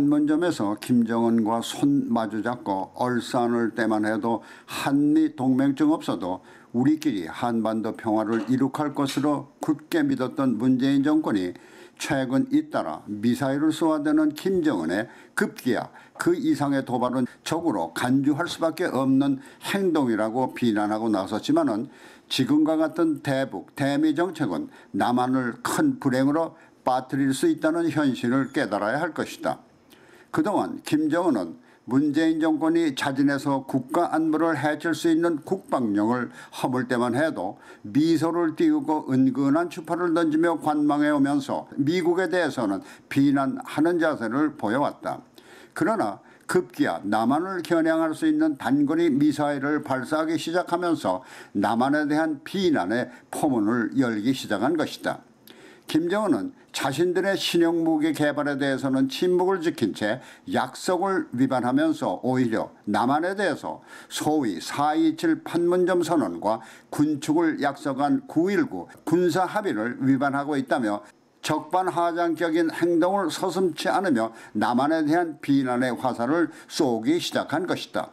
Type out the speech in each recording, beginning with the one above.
판문점에서 김정은과 손 마주잡고 얼싸안을 때만 해도 한미 동맹증 없어도 우리끼리 한반도 평화를 이룩할 것으로 굳게 믿었던 문재인 정권이 최근 잇따라 미사일을 쏘아대는 김정은의 급기야 그 이상의 도발은 적으로 간주할 수밖에 없는 행동이라고 비난하고 나섰지만은 지금과 같은 대북, 대미 정책은 남한을 큰 불행으로 빠뜨릴 수 있다는 현실을 깨달아야 할 것이다. 그동안 김정은은 문재인 정권이 자진해서 국가 안보를 해칠 수 있는 국방령을 허물 때만 해도 미소를 띄우고 은근한 추파를 던지며 관망해 오면서 미국에 대해서는 비난하는 자세를 보여왔다. 그러나 급기야 남한을 겨냥할 수 있는 단거리 미사일을 발사하기 시작하면서 남한에 대한 비난의 포문을 열기 시작한 것이다. 김정은은 자신들의 신형 무기 개발에 대해서는 침묵을 지킨 채 약속을 위반하면서 오히려 남한에 대해서 소위 4.27 판문점 선언과 군축을 약속한 9.19 군사 합의를 위반하고 있다며 적반하장격인 행동을 서슴지 않으며 남한에 대한 비난의 화살을 쏘기 시작한 것이다.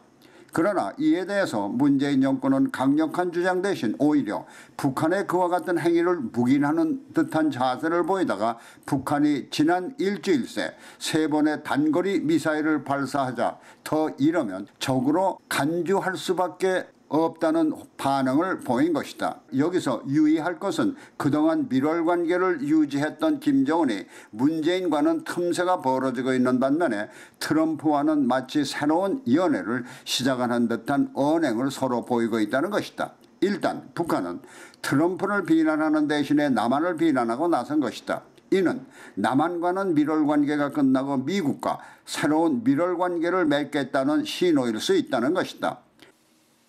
그러나 이에 대해서 문재인 정권은 강력한 주장 대신 오히려 북한의 그와 같은 행위를 묵인하는 듯한 자세를 보이다가 북한이 지난 일주일 새 3번의 단거리 미사일을 발사하자 더 이러면 적으로 간주할 수밖에 없다는 반응을 보인 것이다. 여기서 유의할 것은 그동안 밀월관계를 유지했던 김정은이 문재인과는 틈새가 벌어지고 있는 반면에 트럼프와는 마치 새로운 연애를 시작하는 듯한 언행을 서로 보이고 있다는 것이다. 일단 북한은 트럼프를 비난하는 대신에 남한을 비난하고 나선 것이다. 이는 남한과는 밀월관계가 끝나고 미국과 새로운 밀월관계를 맺겠다는 신호일 수 있다는 것이다.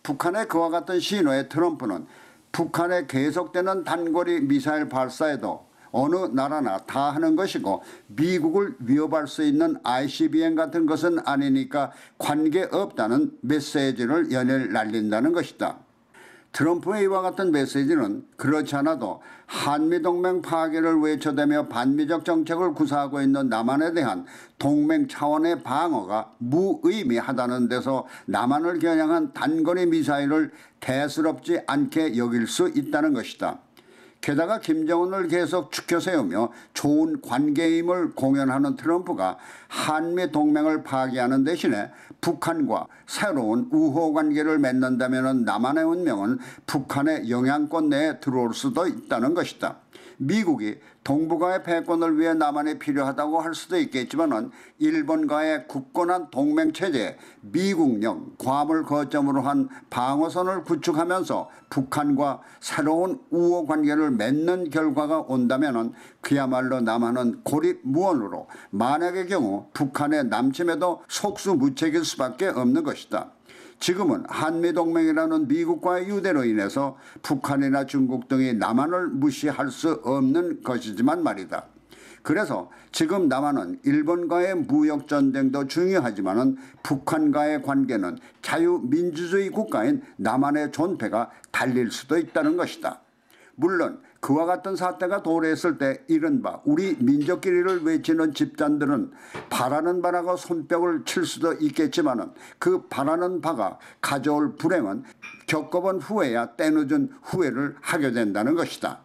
북한의 그와 같은 신호에 트럼프는 북한의 계속되는 단거리 미사일 발사에도 어느 나라나 다 하는 것이고 미국을 위협할 수 있는 ICBM 같은 것은 아니니까 관계없다는 메시지를 연일 날린다는 것이다. 트럼프의 이와 같은 메시지는 그렇지 않아도 한미동맹 파괴를 외쳐대며 반미적 정책을 구사하고 있는 남한에 대한 동맹 차원의 방어가 무의미하다는 데서 남한을 겨냥한 단거리 미사일을 대수롭지 않게 여길 수 있다는 것이다. 게다가 김정은을 계속 추켜 세우며 좋은 관계임을 공연하는 트럼프가 한미 동맹을 파괴하는 대신에 북한과 새로운 우호 관계를 맺는다면 남한의 운명은 북한의 영향권 내에 들어올 수도 있다는 것이다. 미국이 동북아의 패권을 위해 남한이 필요하다고 할 수도 있겠지만 일본과의 굳건한 동맹체제에 미국령 괌을 거점으로 한 방어선을 구축하면서 북한과 새로운 우호 관계를 맺는 결과가 온다면 그야말로 남한은 고립무원으로 만약의 경우 북한의 남침에도 속수무책일 수밖에 없는 것이다. 지금은 한미동맹이라는 미국과의 유대로 인해서 북한이나 중국 등이 남한을 무시할 수 없는 것이지만 말이다. 그래서 지금 남한은 일본과의 무역전쟁도 중요하지만 북한과의 관계는 자유민주주의 국가인 남한의 존폐가 달릴 수도 있다는 것이다. 물론 그와 같은 사태가 도래했을 때 이른바 우리 민족끼리를 외치는 집단들은 바라는 바라고 손뼉을 칠 수도 있겠지만 그 바라는 바가 가져올 불행은 겪어본 후에야 때늦은 후회를 하게 된다는 것이다.